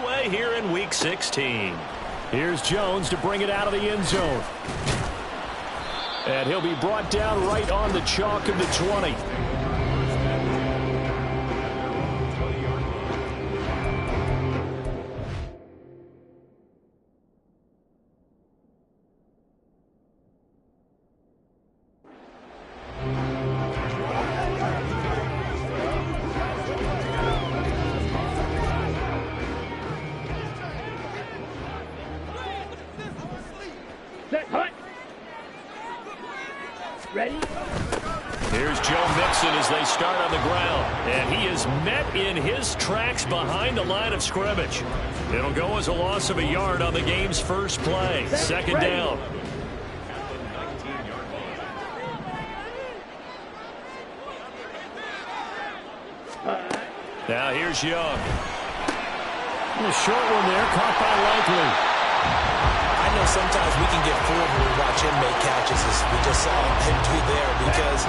Way here in Week 16. Here's Jones to bring it out of the end zone. And he'll be brought down right on the chalk of the 20. Ready? Here's Joe Mixon as they start on the ground. And he is met in his tracks behind the line of scrimmage. It'll go as a loss of a yard on the game's first play. Second down. Now here's Young. A short one there, caught by Likely. I know sometimes we can get fooled when we watch him make catches, as we just saw him do there, because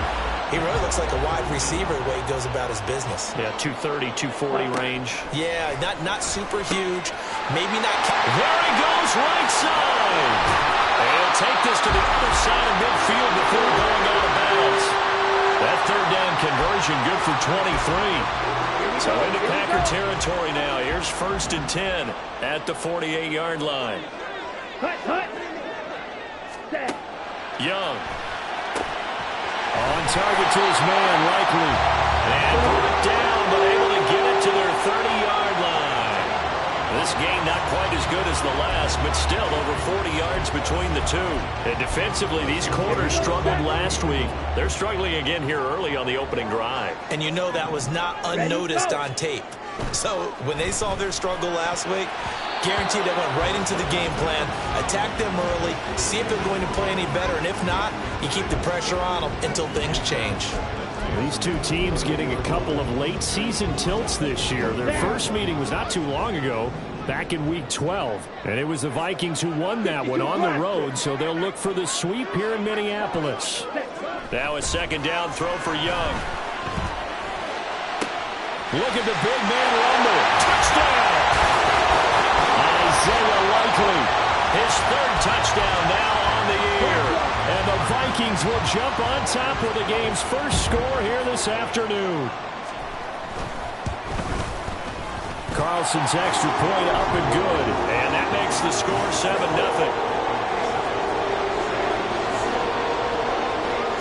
he really looks like a wide receiver the way he goes about his business. Yeah, 230, 240 range. Yeah, not super huge. Maybe not. There he goes, right side. And he'll take this to the other side of midfield before going out of bounds. That third down conversion good for 23. So into Packer territory now. Here's 1st and 10 at the 48-yard line. Young. On target to his man, Likely. And brought down, but able to get it to their 30-yard line. This game not quite as good as the last, but still over 40 yards between the two. And defensively, these corners struggled last week. They're struggling again here early on the opening drive. And you know that was not unnoticed on tape. So when they saw their struggle last week, guaranteed they went right into the game plan, attack them early, see if they're going to play any better, and if not, you keep the pressure on them until things change. These two teams getting a couple of late season tilts this year. Their first meeting was not too long ago, back in Week 12. And it was the Vikings who won that one on the road, so they'll look for the sweep here in Minneapolis. Now a second down throw for Young. Look at the big man rumble. Touchdown! Isaiah Likely, his third touchdown now on the year. And the Vikings will jump on top with the game's first score here this afternoon. Carlson's extra point up and good. And that makes the score 7-0.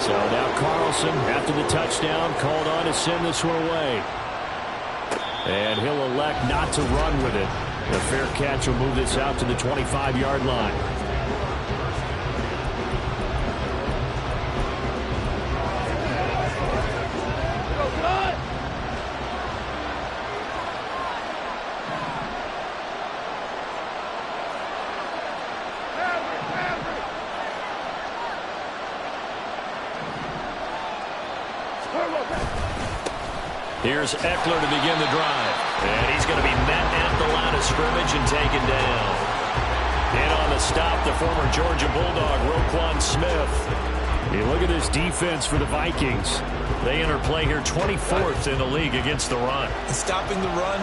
So now Carlson, after the touchdown, called on to send this one away. And he'll elect not to run with it. A fair catch will move this out to the 25-yard line. Here's Eckler to begin the drive. And he's going to be met at the line of scrimmage and taken down. In on the stop, the former Georgia Bulldog, Roquan Smith. You look at this defense for the Vikings. They enter play here 24th in the league against the run. And stopping the run,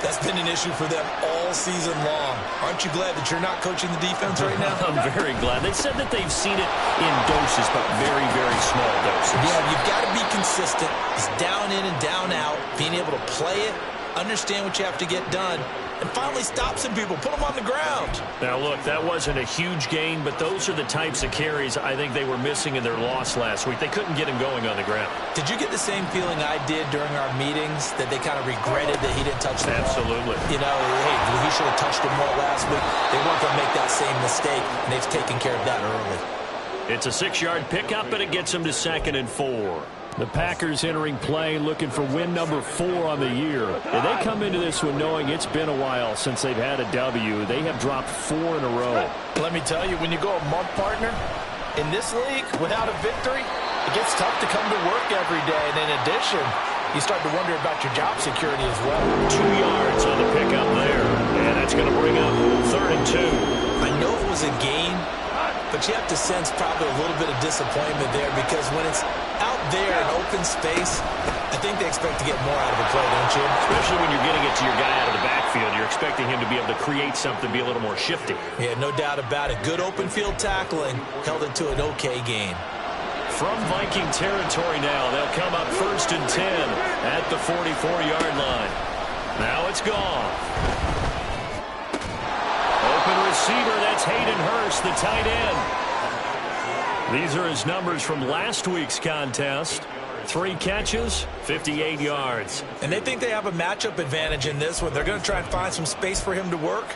that's been an issue for them all season long. Aren't you glad that you're not coaching the defense right now? I'm very glad. They said that they've seen it in doses, but very, very small doses. Yeah, you've got to be consistent. It's down in and down out, being able to play it, understand what you have to get done, and finally stop some people, put them on the ground. Now, look, that wasn't a huge gain, but those are the types of carries I think they were missing in their loss last week. They couldn't get him going on the ground. Did you get the same feeling I did during our meetings, that they kind of regretted that he didn't touch the ball? Absolutely. You know, hey, he should have touched the ball last week. They weren't going to make that same mistake, and they've taken care of that early. It's a 6-yard pickup, and it gets them to 2nd and 4. The Packers entering play looking for win number 4 on the year. And they come into this one knowing it's been a while since they've had a W. They have dropped 4 in a row. Let me tell you, when you go a month, partner, in this league, without a victory, it gets tough to come to work every day. And in addition, you start to wonder about your job security as well. 2 yards on the pickup there. And that's going to bring up 3rd and 2. I know it was a game, but you have to sense probably a little bit of disappointment there because when it's out there in open space, I think they expect to get more out of the play, don't you? Especially when you're getting it to your guy out of the backfield. You're expecting him to be able to create something, be a little more shifty. Yeah, no doubt about it. Good open field tackling held it to an okay gain. From Viking territory now, they'll come up 1st and 10 at the 44-yard line. Now it's gone. Open receiver, that's Hayden Hurst, the tight end. These are his numbers from last week's contest. 3 catches, 58 yards. And they think they have a matchup advantage in this one. They're going to try and find some space for him to work.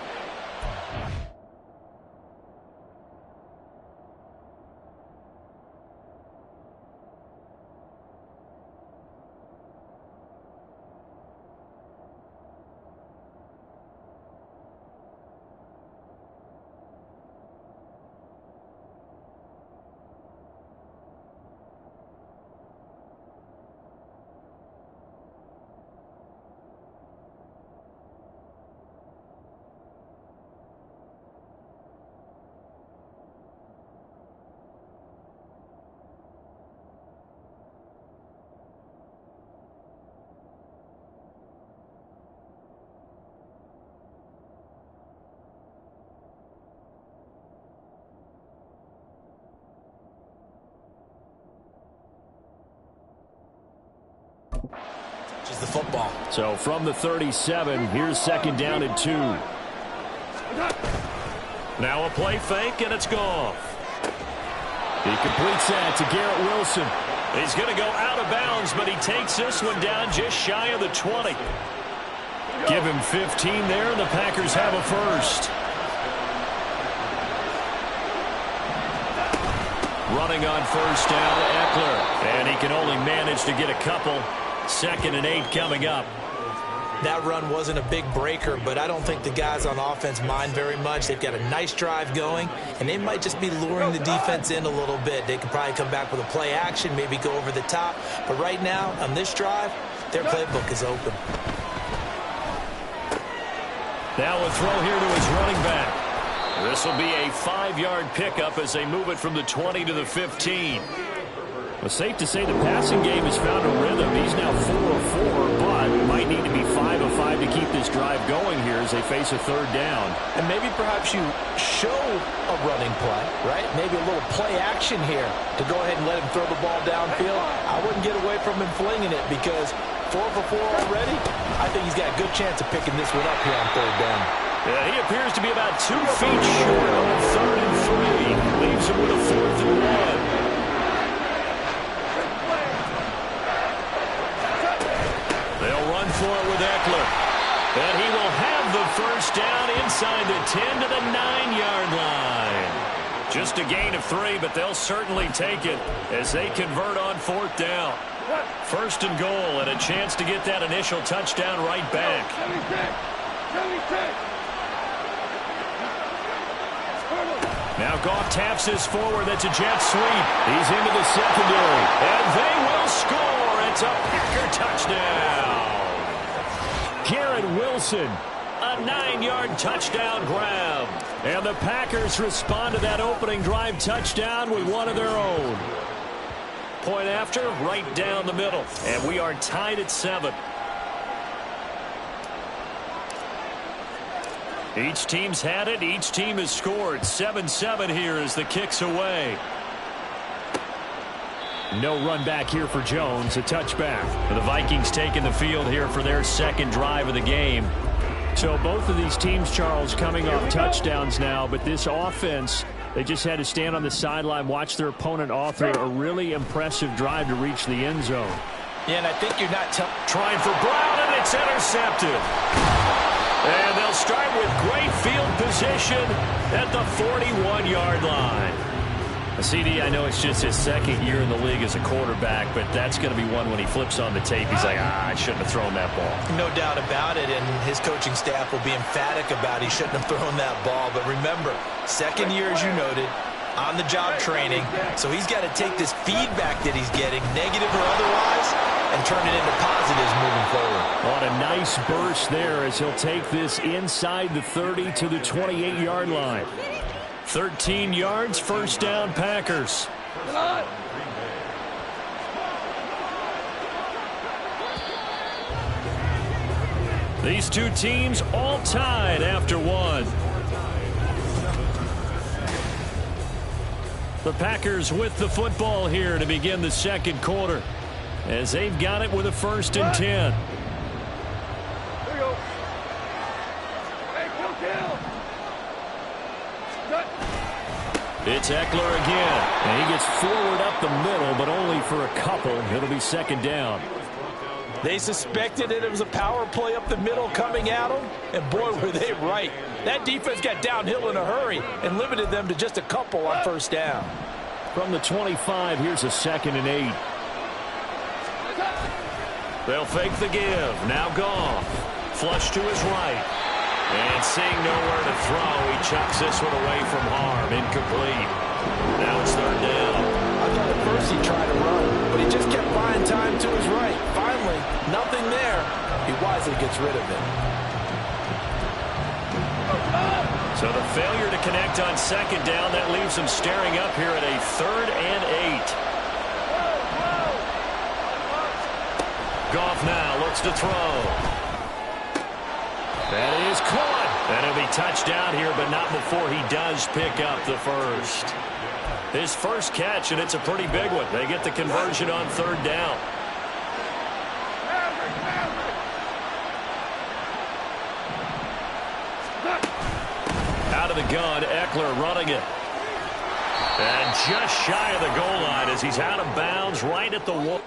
Just the football. So from the 37, here's 2nd down and 2. Now a play fake, and it's gone. He completes that to Garrett Wilson. He's going to go out of bounds, but he takes this one down just shy of the 20. Give him 15 there, and the Packers have a first. Running on 1st down, Eckler. And he can only manage to get a couple. 2nd and 8 coming up. That run wasn't a big breaker, but I don't think the guys on offense mind very much. They've got a nice drive going, and they might just be luring the defense in a little bit. They could probably come back with a play action, maybe go over the top. But right now, on this drive, their playbook is open. Now a throw here to his running back. This will be a 5-yard pickup as they move it from the 20 to the 15. Well, safe to say the passing game has found a rhythm. He's now 4 of 4, but might need to be 5 of 5 to keep this drive going here as they face a 3rd down. And maybe perhaps you show a running play, right? Maybe a little play action here to go ahead and let him throw the ball downfield. I wouldn't get away from him flinging it because 4 for 4 already. I think he's got a good chance of picking this one up here on 3rd down. Yeah, he appears to be about 2 feet short on 3rd and 3. Leaves him with a 4th and 1. For it with Eckler. And he will have the 1st down inside the 10 to the 9-yard line. Just a gain of 3, but they'll certainly take it as they convert on 4th down. 1st and goal, and a chance to get that initial touchdown right back. Now Goff taps this forward. That's a jet sweep. He's into the secondary. And they will score. It's a Packer touchdown. Garrett Wilson, a 9-yard touchdown grab. And the Packers respond to that opening drive touchdown with one of their own. Point after, right down the middle. And we are tied at 7. Each team's had it. Each team has scored. 7-7 here as the kick's away. No run back here for Jones. A touchback. The Vikings taking the field here for their 2nd drive of the game. So both of these teams, Charles, coming off touchdowns now, but this offense, they just had to stand on the sideline, watch their opponent author a really impressive drive to reach the end zone. Yeah, and I think you're not trying for Brown, and it's intercepted. And they'll start with great field position at the 41-yard line. CD, I know it's just his 2nd year in the league as a quarterback, but that's going to be one when he flips on the tape. He's like, I shouldn't have thrown that ball. No doubt about it, and his coaching staff will be emphatic about he shouldn't have thrown that ball. But remember, 2nd year, as you noted, on-the-job training, so he's got to take this feedback that he's getting, negative or otherwise, and turn it into positives moving forward. On a nice burst there as he'll take this inside the 30 to the 28-yard line. 13 yards, first down, Packers. These two teams all tied after one. The Packers with the football here to begin the second quarter, as they've got it with a 1st and 10. There you go. Hey, kill. It's Eckler again, and he gets forward up the middle, but only for a couple. It'll be 2nd down. They suspected that it was a power play up the middle coming at them, and boy, were they right. That defense got downhill in a hurry and limited them to just a couple on 1st down. From the 25, here's a 2nd and 8. They'll fake the give. Now Goff. Flush to his right. And seeing nowhere to throw, he chucks this one away from harm. Incomplete. Now it's 3rd down. I thought at first he tried to run, but he just kept buying time to his right. Finally, nothing there. He wisely gets rid of it. So the failure to connect on 2nd down, that leaves him staring up here at a 3rd and 8. Goff now looks to throw. That is caught. And it'll be touchdown here, but not before he does pick up the first. His first catch, and it's a pretty big one. They get the conversion on 3rd down. Out of the gun, Eckler running it. And just shy of the goal line as he's out of bounds right at the wall.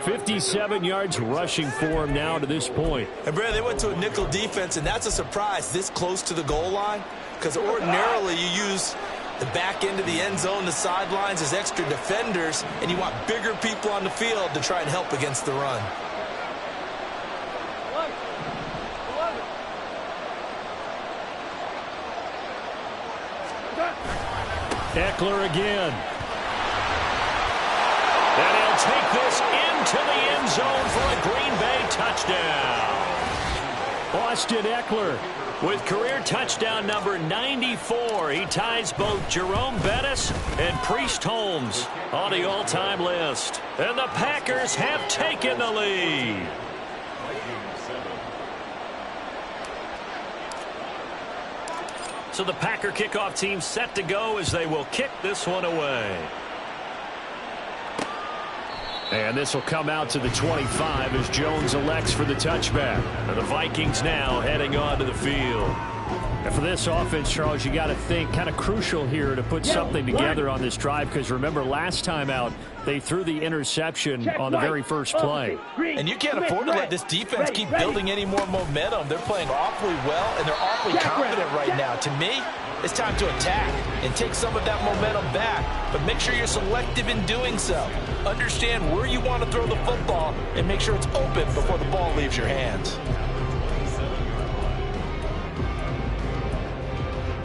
57 yards rushing for him now to this point. And, Brad, they went to a nickel defense, and that's a surprise this close to the goal line, because ordinarily you use the back end of the end zone, the sidelines as extra defenders, and you want bigger people on the field to try and help against the run. Eckler again. And he'll take this into the end zone for a Green Bay touchdown. Austin Eckler with career touchdown number 94. He ties both Jerome Bettis and Priest Holmes on the all-time list. And the Packers have taken the lead. So the Packer kickoff team set to go as they will kick this one away. And this will come out to the 25 as Jones elects for the touchback. And the Vikings now heading onto the field. And for this offense, Charles, you got to think kind of crucial here to put something together on this drive, because remember last time out they threw the interception on the very first play. And you can't afford to let this defense keep building any more momentum. They're playing awfully well, and they're awfully confident right now. To me, it's time to attack and take some of that momentum back, but make sure you're selective in doing so. Understand where you want to throw the football and make sure it's open before the ball leaves your hands.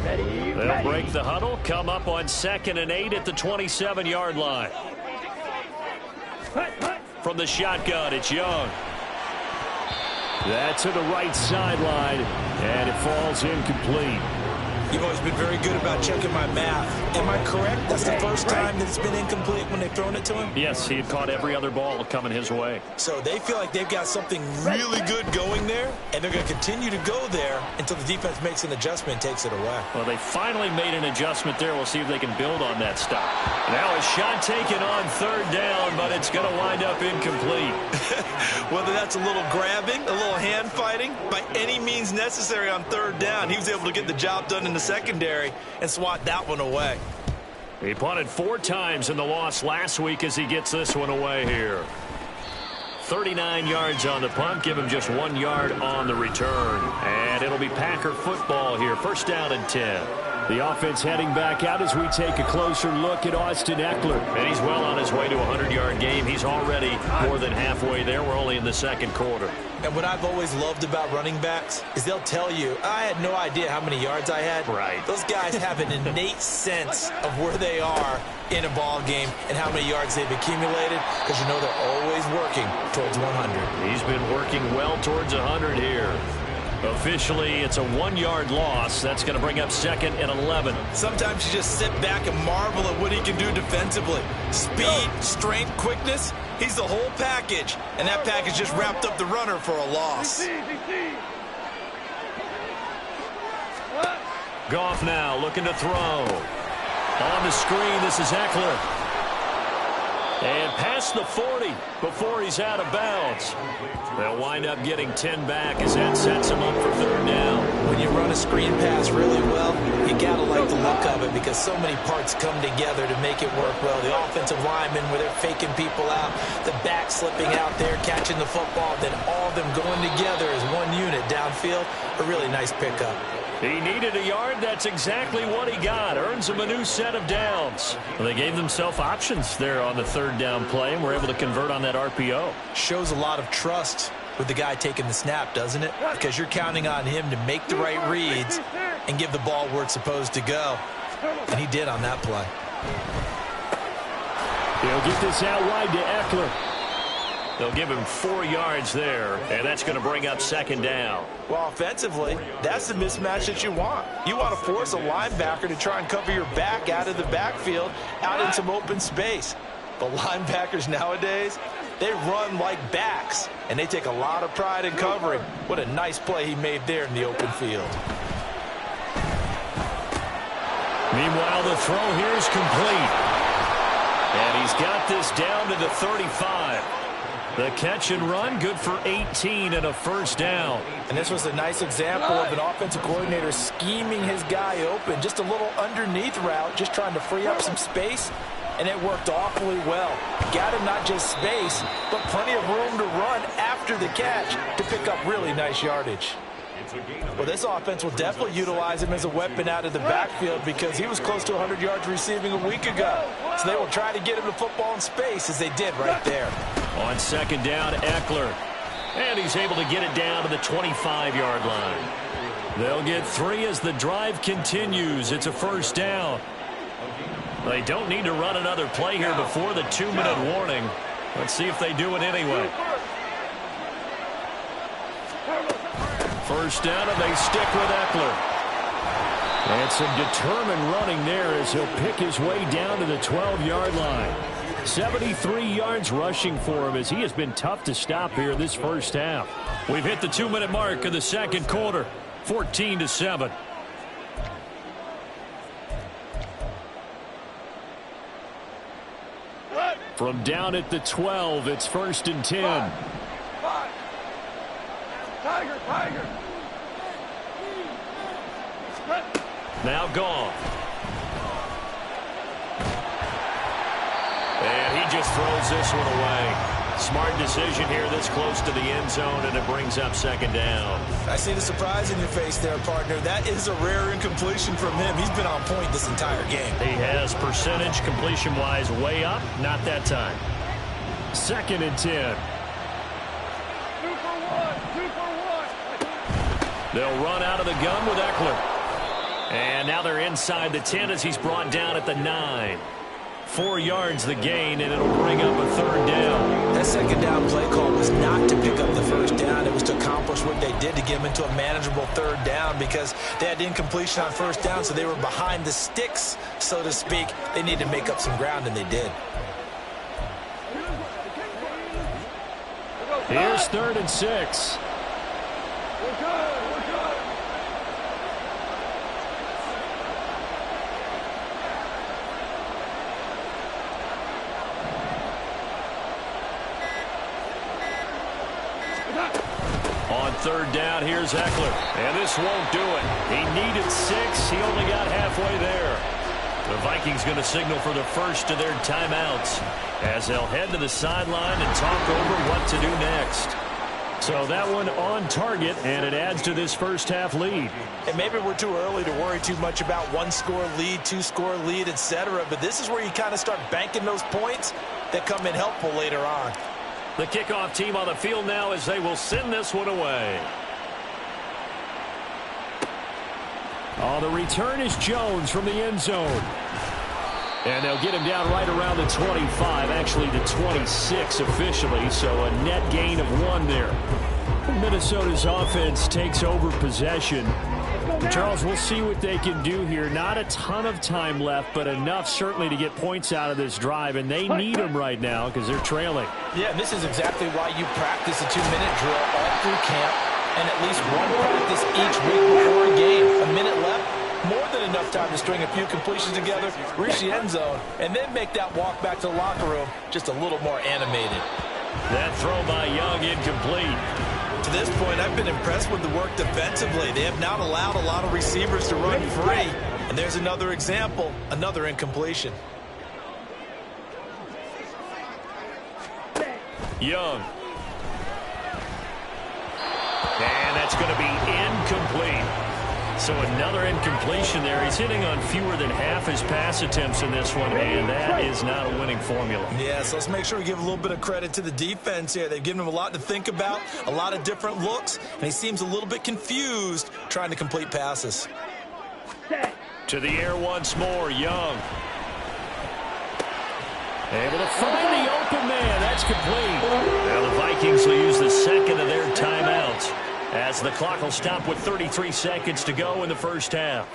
They'll break the huddle, come up on 2nd and 8 at the 27-yard line. From the shotgun, it's Young. That's to the right sideline, and it falls incomplete. You've always been very good about checking my math. Am I correct? That's the first time that it's been incomplete when they've thrown it to him? Yes, he had caught every other ball coming his way. So they feel like they've got something really good going there, and they're going to continue to go there until the defense makes an adjustment and takes it away. Well, they finally made an adjustment there. We'll see if they can build on that stop. Now a shot taken on 3rd down, but it's going to wind up incomplete. Whether that's a little grabbing, a little hand fighting, by any means necessary on 3rd down, he was able to get the job done in the secondary and swat that one away. He punted 4 times in the loss last week as he gets this one away here. 39 yards on the punt, give him just 1 yard on the return. And it'll be Packer football here, 1st down and 10. The offense heading back out as we take a closer look at Austin Eckler. And he's well on his way to a 100-yard game. He's already more than halfway there. We're only in the 2nd quarter. And what I've always loved about running backs is they'll tell you, I had no idea how many yards I had. Right. Those guys have an innate sense of where they are in a ball game and how many yards they've accumulated, because you know they're always working towards 100. He's been working well towards 100 here. Officially, it's a 1-yard loss. That's going to bring up 2nd and 11. Sometimes you just sit back and marvel at what he can do defensively. Speed, strength, quickness, he's the whole package. And that package just wrapped up the runner for a loss. Goff now looking to throw. On the screen, this is Eckler. And past the 40 before he's out of bounds. They'll wind up getting 10 back as that sets him up for 3rd down. When you run a screen pass really well, you got to like the look of it because so many parts come together to make it work well. The offensive linemen where they're faking people out, the back slipping out there, catching the football, then all of them going together as one unit downfield. A really nice pickup. He needed a yard. That's exactly what he got. Earns him a new set of downs. Well, they gave themselves options there on the 3rd down play and were able to convert on that RPO. Shows a lot of trust with the guy taking the snap, doesn't it? Because you're counting on him to make the right reads and give the ball where it's supposed to go. And he did on that play. He'll get this out wide to Eckler. They'll give him 4 yards there, and that's going to bring up 2nd down. Well, offensively, that's the mismatch that you want. You want to force a linebacker to try and cover your back out of the backfield, out in some open space. But linebackers nowadays, they run like backs, and they take a lot of pride in covering. What a nice play he made there in the open field. Meanwhile, the throw here is complete. And he's got this down to the 35. The catch and run, good for 18 and a 1st down. And this was a nice example of an offensive coordinator scheming his guy open. Just a little underneath route, just trying to free up some space. And it worked awfully well. Got him not just space, but plenty of room to run after the catch to pick up really nice yardage. Well, this offense will definitely utilize him as a weapon out of the backfield because he was close to 100 yards receiving a week ago. So they will try to get him the football in space as they did right there. On 2nd down, Eckler. And he's able to get it down to the 25-yard line. They'll get 3 as the drive continues. It's a 1st down. They don't need to run another play here before the 2-minute warning. Let's see if they do it anyway. 1st down, and they stick with Eckler. And some determined running there as he'll pick his way down to the 12-yard line. 73 yards rushing for him as he has been tough to stop here in this 1st half. We've hit the 2-minute mark of the 2nd quarter, 14-7. From down at the 12, it's 1st and 10. Tiger. Now gone. And he just throws this one away. Smart decision here this close to the end zone, and it brings up 2nd down. I see the surprise in your face there, partner. That is a rare incompletion from him. He's been on point this entire game. He has percentage completion-wise way up. Not that time. 2nd and 10. 2 for 1. They'll run out of the gun with Eckler. And now they're inside the 10 as he's brought down at the 9. 4 yards the gain, and it'll bring up a 3rd down. That 2nd down play call was not to pick up the 1st down. It was to accomplish what they did to get him into a manageable 3rd down because they had incompletion on 1st down, so they were behind the sticks, so to speak. They needed to make up some ground, and they did. Here's 3rd and 6. We're good. On 3rd down, here's Eckler. And this won't do it. He needed 6. He only got halfway there. The Vikings going to signal for the first of their timeouts as they'll head to the sideline and talk over what to do next. So that one on target, and it adds to this 1st half lead. And maybe we're too early to worry too much about 1-score lead, 2-score lead, etc. But this is where you kind of start banking those points that come in helpful later on. The kickoff team on the field now as they will send this one away. Oh, the return is Jones from the end zone. And they'll get him down right around the 25, actually the 26 officially, so a net gain of 1 there. Minnesota's offense takes over possession. Charles, we'll see what they can do here. Not a ton of time left, but enough certainly to get points out of this drive, and they need them right now because they're trailing. Yeah, and this is exactly why you practice a 2-minute drill all through camp and at least one practice each week before a game. A minute left, more than enough time to string a few completions together, reach the end zone, and then make that walk back to the locker room just a little more animated. That throw by Young incomplete. To this point, I've been impressed with the work defensively. They have not allowed a lot of receivers to run free. And there's another example, another incompletion. Young. And that's going to be incomplete. So another incompletion there. He's hitting on fewer than half his pass attempts in this one, and that is not a winning formula. Yeah, so let's make sure we give a little bit of credit to the defense here. They've given him a lot to think about, a lot of different looks, and he seems a little bit confused trying to complete passes. To the air once more, Young. Able to find the open man. That's complete. Now the Vikings will use the second of their timeouts, as the clock will stop with 33 seconds to go in the first half.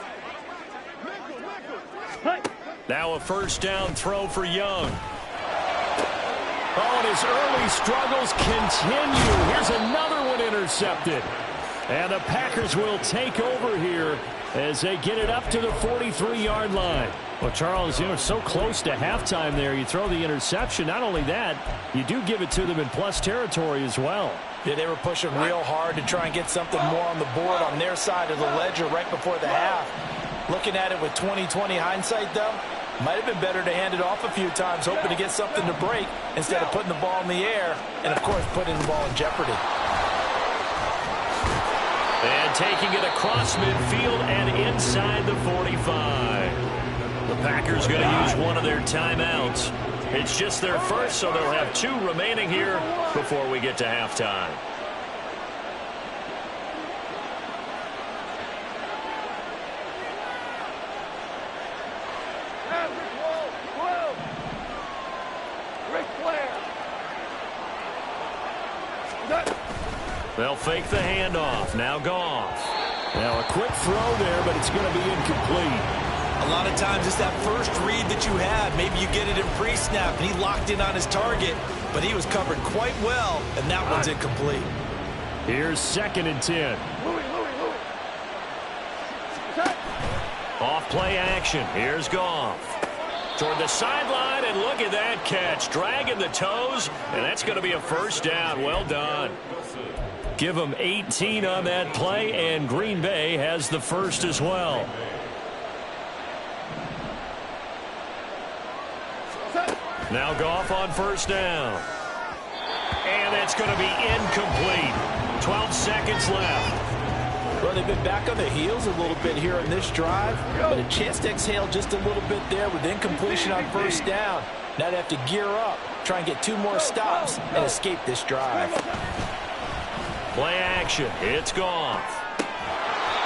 Now a first down throw for Young. Oh, and his early struggles continue. Here's another one intercepted. And the Packers will take over here as they get it up to the 43-yard line. Well, Charles, you know, it's so close to halftime there. You throw the interception. Not only that, you do give it to them in plus territory as well. Yeah, they were pushing real hard to try and get something more on the board on their side of the ledger right before the half. Looking at it with 20/20 hindsight, though, might have been better to hand it off a few times, hoping to get something to break instead of putting the ball in the air and, of course, putting the ball in jeopardy. And taking it across midfield and inside the 45. The Packers going to use one of their timeouts. It's just their first, so they'll have 2 remaining here before we get to halftime. They'll fake the handoff. Now Goff. Now a quick throw there, but it's going to be incomplete. A lot of times it's that first read that you had. Maybe you get it in pre-snap, and he locked in on his target, but he was covered quite well, and that one's incomplete. Here's 2nd and 10. Off play action. Here's Goff. Toward the sideline, and look at that catch. Dragging the toes, and that's going to be a first down. Well done. Give them 18 on that play, and Green Bay has the first as well. Now Goff on first down. And that's going to be incomplete. 12 seconds left. Well, they've been back on their heels a little bit here on this drive, but a chance to exhale just a little bit there with incompletion on first down. Now they have to gear up, try and get 2 more stops, and escape this drive. Play action. It's Goff.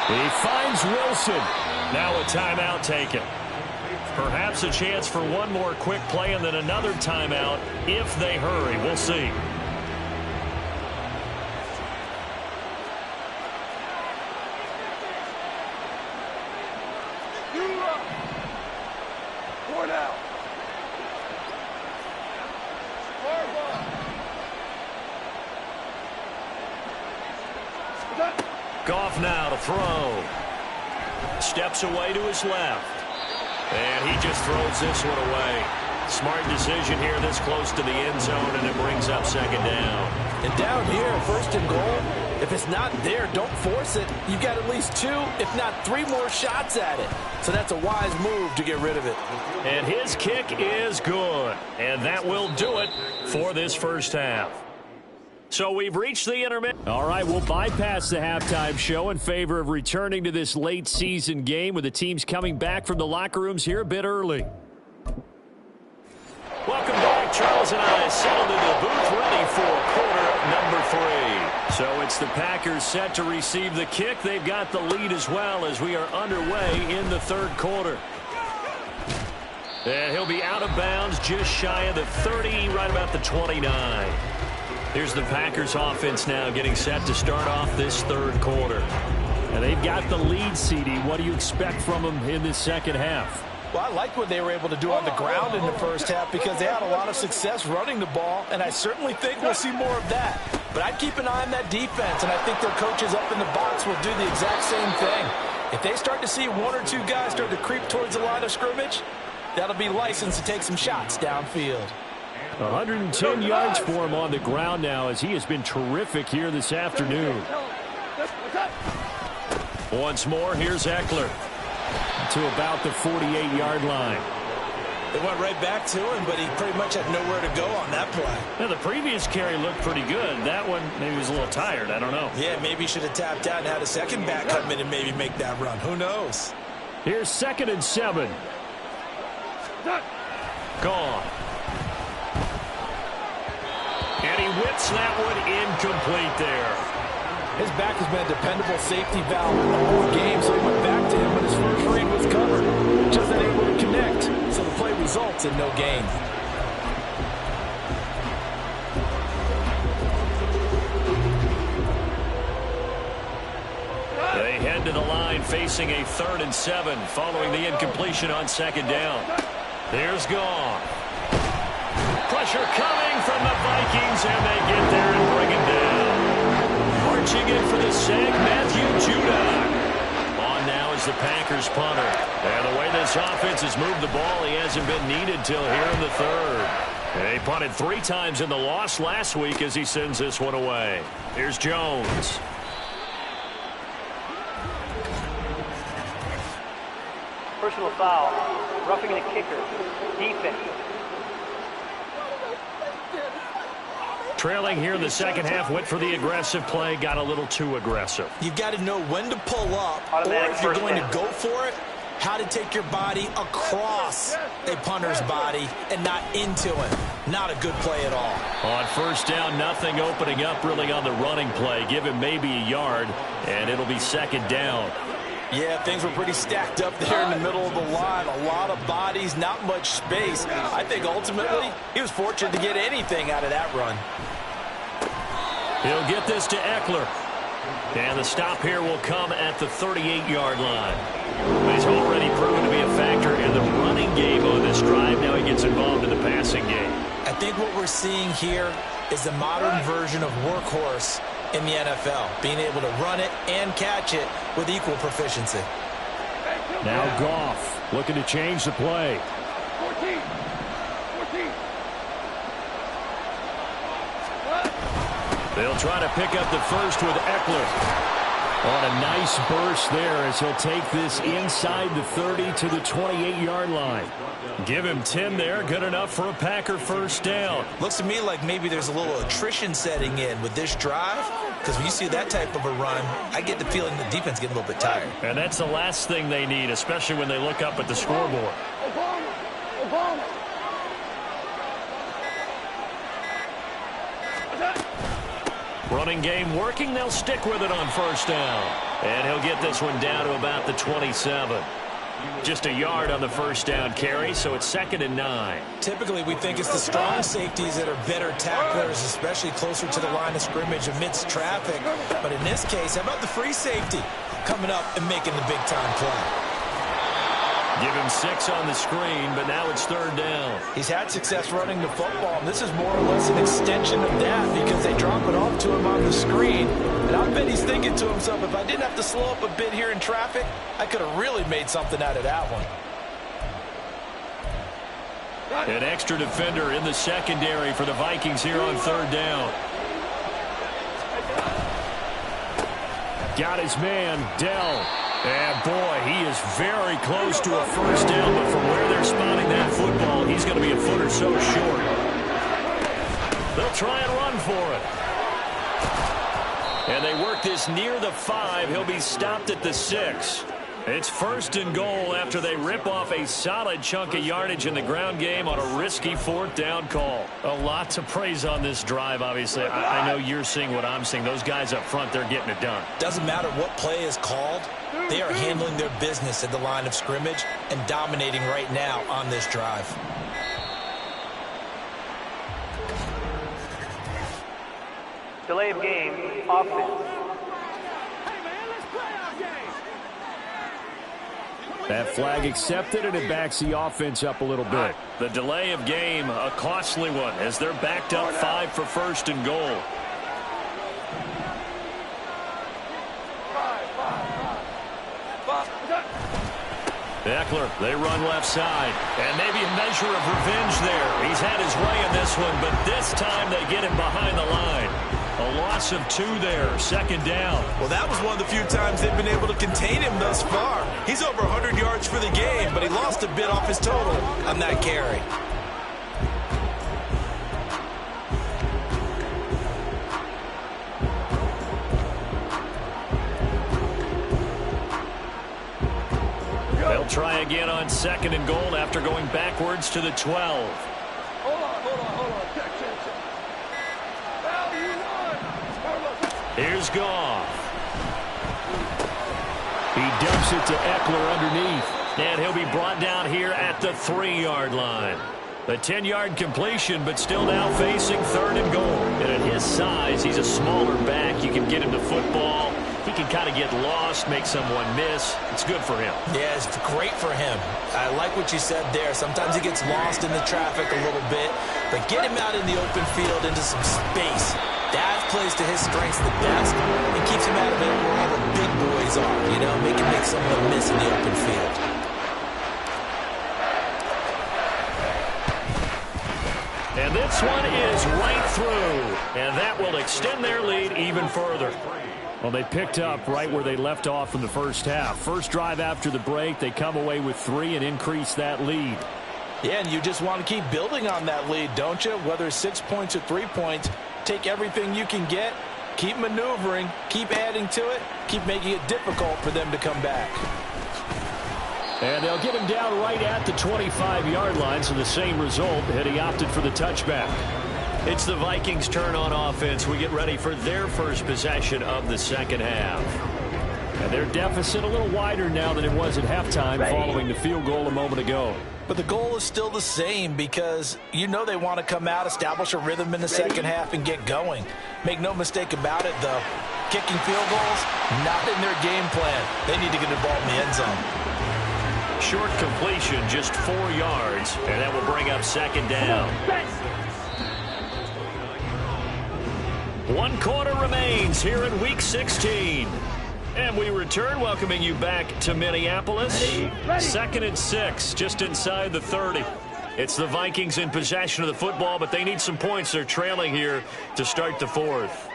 He finds Wilson. Now a timeout taken. Perhaps a chance for one more quick play and then another timeout if they hurry. We'll see. Goff now to throw. Steps away to his left. And he just throws this one away. Smart decision here this close to the end zone, and it brings up 2nd down. And down here, 1st and goal, if it's not there, don't force it. You've got at least 2, if not 3 more shots at it. So that's a wise move to get rid of it. And his kick is good. And that will do it for this first half. So we've reached the intermission. All right, we'll bypass the halftime show in favor of returning to this late season game with the teams coming back from the locker rooms here a bit early. Welcome back. Charles and I settled into the booth ready for quarter number 3. So it's the Packers set to receive the kick. They've got the lead as well as we are underway in the 3rd quarter. And he'll be out of bounds just shy of the 30, right about the 29. Here's the Packers offense now getting set to start off this third quarter. And they've got the lead, CD. What do you expect from them in this second half? Well, I like what they were able to do on the ground in the first half because they had a lot of success running the ball, and I certainly think we'll see more of that. But I'd keep an eye on that defense, and I think their coaches up in the box will do the exact same thing. If they start to see one or two guys start to creep towards the line of scrimmage, that'll be licensed to take some shots downfield. 110 yards for him on the ground now as he has been terrific here this afternoon. Once more, here's Eckler to about the 48-yard line. They went right back to him, but he pretty much had nowhere to go on that play. Now, the previous carry looked pretty good. That one, maybe he was a little tired. I don't know. Yeah, maybe he should have tapped out and had a second back come in and maybe make that run. Who knows? Here's 2nd and 7. Gone. And he whips that one incomplete there. His back has been a dependable safety valve all game, so he went back to him when his first read was covered. Just unable to connect, so the play results in no gain. They head to the line facing a 3rd and 7 following the incompletion on 2nd down. There's Goff. Pressure coming from the Vikings, and they get there and bring it down. Marching in for the sack, Matthew Judon. On now is the Packers punter. And the way this offense has moved the ball, he hasn't been needed till here in the 3rd. And he punted 3 times in the loss last week as he sends this one away. Here's Jones. Personal foul, roughing the kicker, defense. Trailing here in the second half, went for the aggressive play, got a little too aggressive. You've got to know when to pull up, or if you're going to go for it, how to take your body across a punter's body and not into it. Not a good play at all. On 1st down, nothing opening up really on the running play. Give him maybe a yard, and it'll be 2nd down. Yeah, things were pretty stacked up there in the middle of the line. A lot of bodies, not much space. I think ultimately he was fortunate to get anything out of that run. He'll get this to Eckler. And the stop here will come at the 38-yard line. But he's already proven to be a factor in the running game on this drive. Now he gets involved in the passing game. I think what we're seeing here is the modern version of workhorse in the NFL, being able to run it and catch it with equal proficiency. Now Goff looking to change the play. 14. They'll try to pick up the first with Eckler. On a nice burst there as he'll take this inside the 30 to the 28-yard line. Give him 10 there, good enough for a Packer 1st down. Looks to me like maybe there's a little attrition setting in with this drive, because when you see that type of a run, I get the feeling the defense getting a little bit tired. And that's the last thing they need, especially when they look up at the scoreboard. Obama. Running game working. They'll stick with it on 1st down. And he'll get this one down to about the 27. Just a yard on the 1st down carry, so it's 2nd and 9. Typically, we think it's the strong safeties that are better tacklers, especially closer to the line of scrimmage amidst traffic. But in this case, how about the free safety coming up and making the big-time play? Give him 6 on the screen, but now it's 3rd down. He's had success running the football, and this is more or less an extension of that because they drop it off to him on the screen. And I bet he's thinking to himself, if I didn't have to slow up a bit here in traffic, I could have really made something out of that one. An extra defender in the secondary for the Vikings here on 3rd down. Got his man, Dell. And, boy, he is very close to a 1st down, but from where they're spotting that football, he's going to be a foot or so short. They'll try and run for it. And they work this near the 5. He'll be stopped at the 6. It's 1st and goal after they rip off a solid chunk of yardage in the ground game on a risky 4th down call. A lot to praise on this drive, obviously. I know you're seeing what I'm seeing. Those guys up front, they're getting it done. Doesn't matter what play is called. They are handling their business at the line of scrimmage and dominating right now on this drive. Delay of game, offense. That flag accepted, and it backs the offense up a little bit. The delay of game, a costly one, as they're backed up 5 for first and goal. Eckler, they run left side. And maybe a measure of revenge there. He's had his way in this one, but this time they get him behind the line. A loss of 2 there, second down. Well, that was one of the few times they've been able to contain him thus far. He's over 100 yards for the game, but he lost a bit off his total on that carry. They'll try again on second and goal after going backwards to the 12. Hold on. Check. Here's Goff. He dumps it to Eckler underneath. And he'll be brought down here at the 3-yard line. A 10-yard completion, but still now facing third and goal. And at his size, he's a smaller back. You can get him the football. He can kind of get lost, make someone miss. It's good for him. Yeah, it's great for him. I like what you said there. Sometimes he gets lost in the traffic a little bit, but get him out in the open field into some space. That plays to his strengths the best and keeps him out of it where all the big boys are, you know, make someone miss in the open field. And this one is right through, and that will extend their lead even further. Well, they picked up right where they left off in the first half. First drive after the break, they come away with 3 and increase that lead. Yeah, and you just want to keep building on that lead, don't you? Whether it's 6 points or 3 points, take everything you can get, keep maneuvering, keep adding to it, keep making it difficult for them to come back. And they'll get him down right at the 25-yard line, so the same result, and he opted for the touchback. It's the Vikings' turn on offense. We get ready for their first possession of the second half. And their deficit a little wider now than it was at halftime following the field goal a moment ago. But the goal is still the same because you know they want to come out, establish a rhythm in the second half, and get going. Make no mistake about it, though. Kicking field goals, not in their game plan. They need to get the ball in the end zone. Short completion, just 4 yards, and that will bring up second down. 1 quarter remains here in Week 16. And we return, welcoming you back to Minneapolis. 2nd and 6, just inside the 30. It's the Vikings in possession of the football, but they need some points. They're trailing here to start the 4th.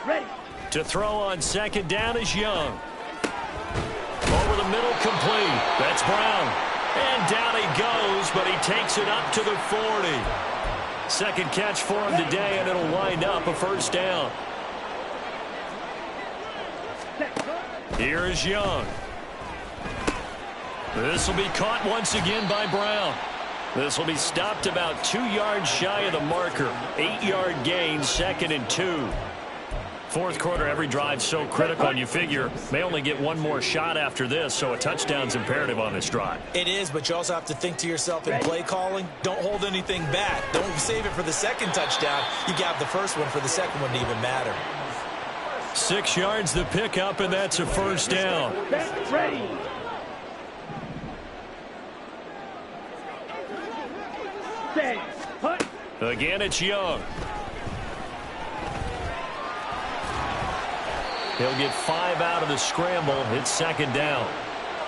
Ready. To throw on second down is Young. Over the middle, complete. That's Brown. And down he goes, but he takes it up to the 40. Second catch for him today, and it'll wind up a first down. Here is Young. This will be caught once again by Brown. This will be stopped about 2 yards shy of the marker. 8-yard gain, 2nd and 2. Fourth quarter, every drive so critical, and you figure may only get one more shot after this, so a touchdown's imperative on this drive. It is, but you also have to think to yourself in play calling, don't hold anything back. Don't save it for the second touchdown. You got the first one for the second one to even matter. 6 yards the pickup, and that's a first down. Ready. Again, it's Young. He'll get 5 out of the scramble. It's second down.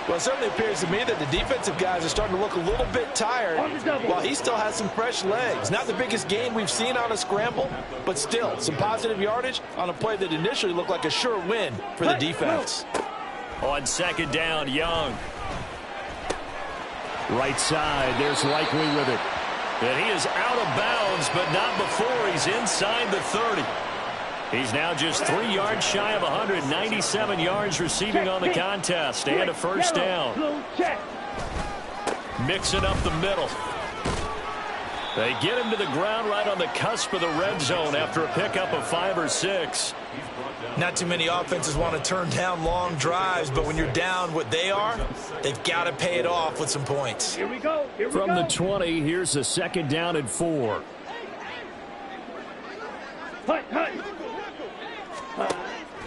Well, it certainly appears to me that the defensive guys are starting to look a little bit tired while he still has some fresh legs. Not the biggest gain we've seen on a scramble, but still some positive yardage on a play that initially looked like a sure win for the defense. On second down, Young. Right side, there's Likely with it. And he is out of bounds, but not before he's inside the 30. He's now just 3 yards shy of 197 yards receiving on the contest, and a first down. Mixing up the middle. They get him to the ground right on the cusp of the red zone after a pickup of 5 or 6. Not too many offenses want to turn down long drives, but when you're down what they are, they've got to pay it off with some points. Here we go. From the 20, here's a second down and 4. Hut, hut.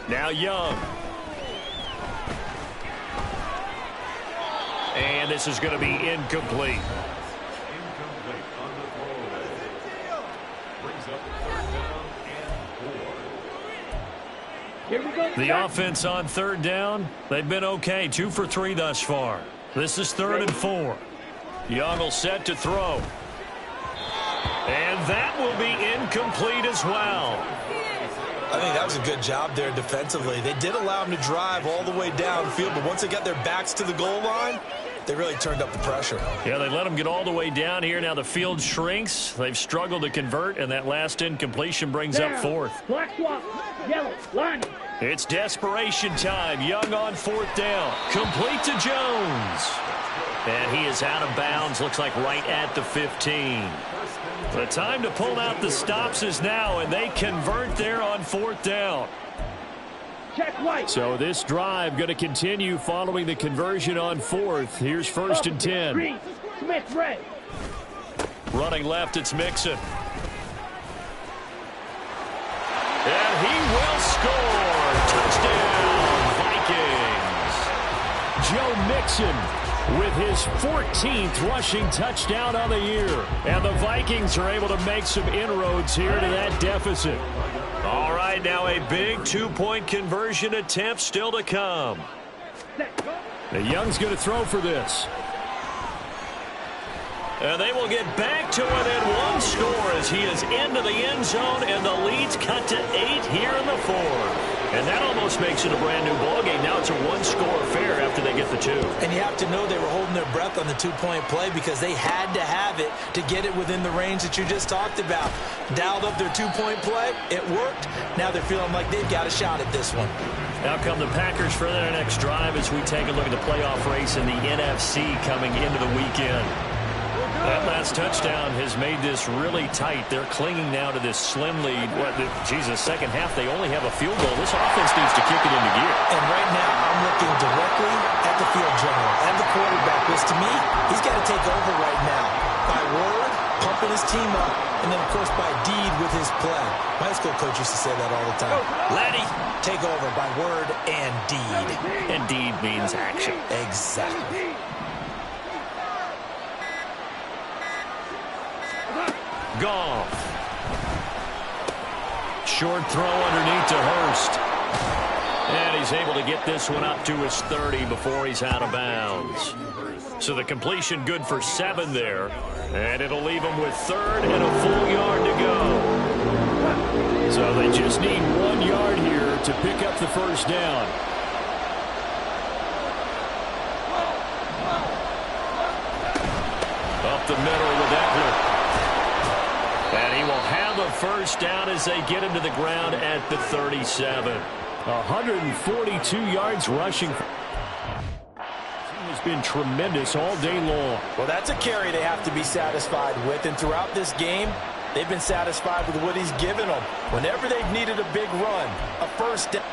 Now Young. And this is going to be incomplete. Here we go. The offense on third down, they've been okay. 2 for 3 thus far. This is 3rd and 4. Young will set to throw. And that will be incomplete as well. I think that was a good job there defensively. They did allow them to drive all the way downfield, but once they got their backs to the goal line, they really turned up the pressure. Yeah, they let them get all the way down here. Now the field shrinks. They've struggled to convert, and that last incompletion brings up 4th. Black swap. Yellow. Line. It's desperation time. Young on 4th down. Complete to Jones. And he is out of bounds. Looks like right at the 15. The time to pull out the stops is now, and they convert there on 4th down. Check white. So this drive going to continue following the conversion on 4th. Here's 1st and 10. Green. Smith red. Running left, it's Mixon. And he will score. Touchdown, Vikings. Joe Mixon with his 14th rushing touchdown on the year. And the Vikings are able to make some inroads here to that deficit. All right, now a big 2-point conversion attempt still to come. The Young's going to throw for this. And they will get back to within 1 score as he is into the end zone, and the lead's cut to 8 here in the 4th. And that almost makes it a brand-new ballgame. Now it's a 1-score affair after they get the 2. And you have to know they were holding their breath on the 2-point play because they had to have it to get it within the range that you just talked about. Dialed up their 2-point play. It worked. Now they're feeling like they've got a shot at this one. Now come the Packers for their next drive as we take a look at the playoff race in the NFC coming into the weekend. That last touchdown has made this really tight. They're clinging now to this slim lead. Second half, they only have a field goal. This offense needs to kick it into gear. And right now, I'm looking directly at the field general and the quarterback, because to me, he's got to take over right now. By word, pumping his team up, and then, of course, by deed with his play. My high school coach used to say that all the time. Laddie, take over by word and deed. And deed means action. Exactly. Goff. Short throw underneath to Hurst. And he's able to get this one up to his 30 before he's out of bounds. So the completion good for 7 there. And it'll leave him with 3rd and a full yard to go. So they just need 1 yard here to pick up the 1st down. Up the middle with Eckler. And he will have a 1st down as they get him to the ground at the 37. 142 yards rushing. Has been tremendous all day long. Well, that's a carry they have to be satisfied with. And throughout this game, they've been satisfied with what he's given them. Whenever they've needed a big run, a 1st down,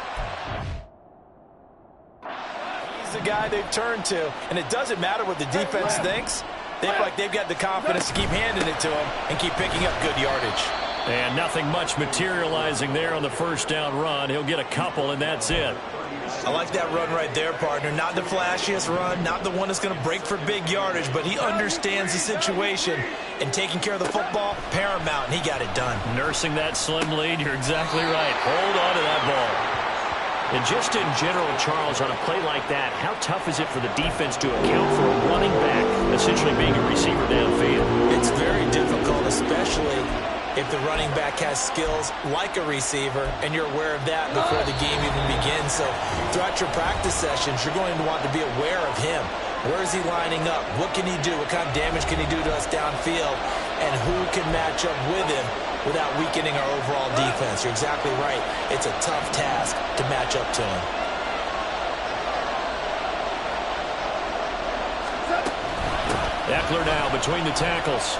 he's the guy they've turned to. And it doesn't matter what the defense thinks. They feel like they've got the confidence to keep handing it to him and keep picking up good yardage. And nothing much materializing there on the 1st down run. He'll get a couple, and that's it. I like that run right there, partner. Not the flashiest run, not the one that's going to break for big yardage, but he understands the situation, and taking care of the football, paramount, and he got it done. Nursing that slim lead, you're exactly right. Hold on to that ball. And just in general, Charles, on a play like that, how tough is it for the defense to account for a running back essentially being a receiver downfield? It's very difficult, especially if the running back has skills like a receiver, and you're aware of that before the game even begins. So throughout your practice sessions, you're going to want to be aware of him. Where is he lining up? What can he do? What kind of damage can he do to us downfield? And who can match up with him without weakening our overall defense? You're exactly right. It's a tough task to match up to him. Eckler now between the tackles.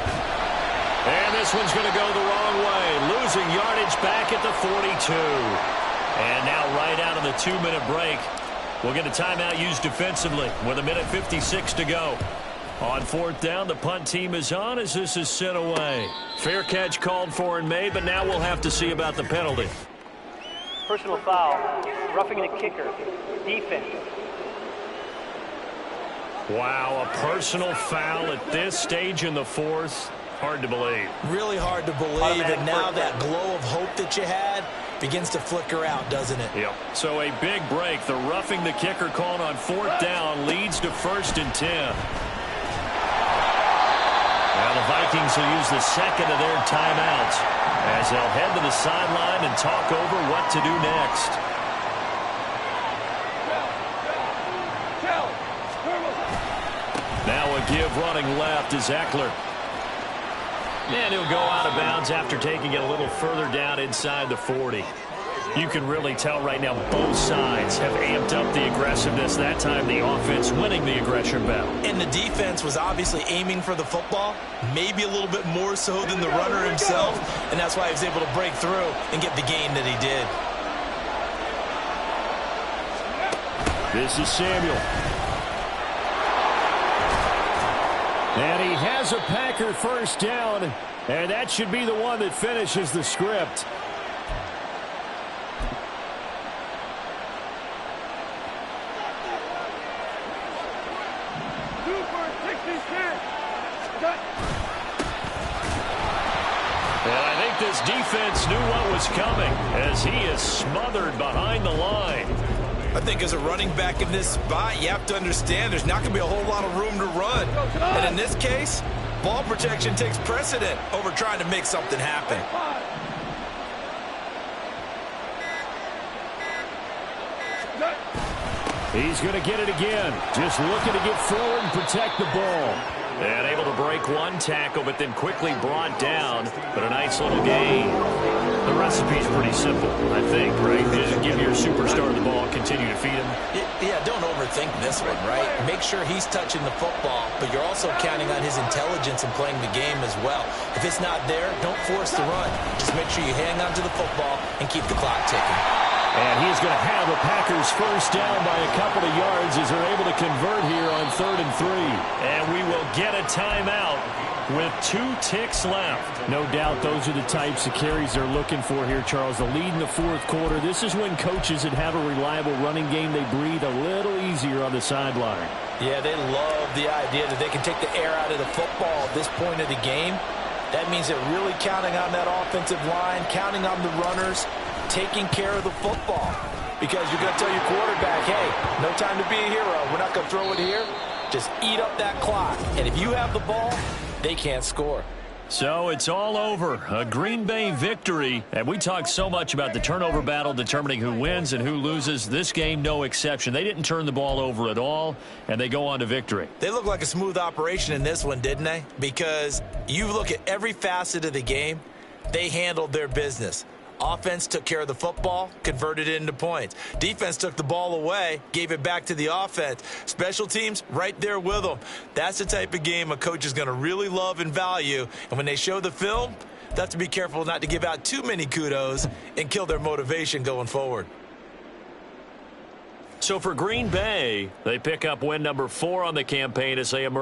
And this one's going to go the wrong way. Losing yardage back at the 42. And now right out of the 2-minute break, we'll get a timeout used defensively with 1:56 to go. On fourth down, the punt team is on as this is sent away. Fair catch called for and made, but now we'll have to see about the penalty. Personal foul, roughing the kicker, defense. Wow, a personal foul at this stage in the fourth. Hard to believe. Really hard to believe, and now that glow of hope that you had begins to flicker out, doesn't it? Yep. So a big break. The roughing the kicker called on fourth down leads to 1st and 10. Now the Vikings will use the second of their timeouts as they'll head to the sideline and talk over what to do next. Now a give running left is Eckler. And he'll go out of bounds after taking it a little further down inside the 40. You can really tell right now both sides have amped up the aggressiveness. That time the offense winning the aggression battle. And the defense was obviously aiming for the football, maybe a little bit more so than the runner himself, and that's why he was able to break through and get the gain that he did. This is Samuel. And he has a Packer first down, and that should be the one that finishes the script. And I think this defense knew what was coming as he is smothered behind the line. I think as a running back in this spot, you have to understand there's not going to be a whole lot of room to run. And in this case, ball protection takes precedent over trying to make something happen. He's going to get it again. Just looking to get forward and protect the ball. And able to break one tackle, but then quickly brought down. But a nice little gain. The recipe's pretty simple, I think, right? Just give your superstar the ball, continue to feed him. Yeah, don't overthink this one, right? Make sure he's touching the football, but you're also counting on his intelligence in playing the game as well. If it's not there, don't force the run. Just make sure you hang on to the football and keep the clock ticking. And he's going to have the Packers first down by a couple of yards as they're able to convert here on 3rd and 3. And we will get a timeout with 2 ticks left. No doubt those are the types of carries they're looking for here, Charles. The lead in the fourth quarter. This is when coaches that have a reliable running game, they breathe a little easier on the sideline. Yeah, they love the idea that they can take the air out of the football at this point of the game. That means they're really counting on that offensive line, counting on the runners, taking care of the football. Because you're going to tell your quarterback, hey, no time to be a hero. We're not going to throw it here. Just eat up that clock. And if you have the ball, they can't score. So it's all over. A Green Bay victory. And we talked so much about the turnover battle determining who wins and who loses. This game, no exception. They didn't turn the ball over at all, and they go on to victory. They look like a smooth operation in this one, didn't they? Because you look at every facet of the game, they handled their business. Offense took care of the football, converted it into points. Defense took the ball away, gave it back to the offense. Special teams, right there with them. That's the type of game a coach is going to really love and value. And when they show the film, they have to be careful not to give out too many kudos and kill their motivation going forward. So for Green Bay, they pick up win number 4 on the campaign as they emerge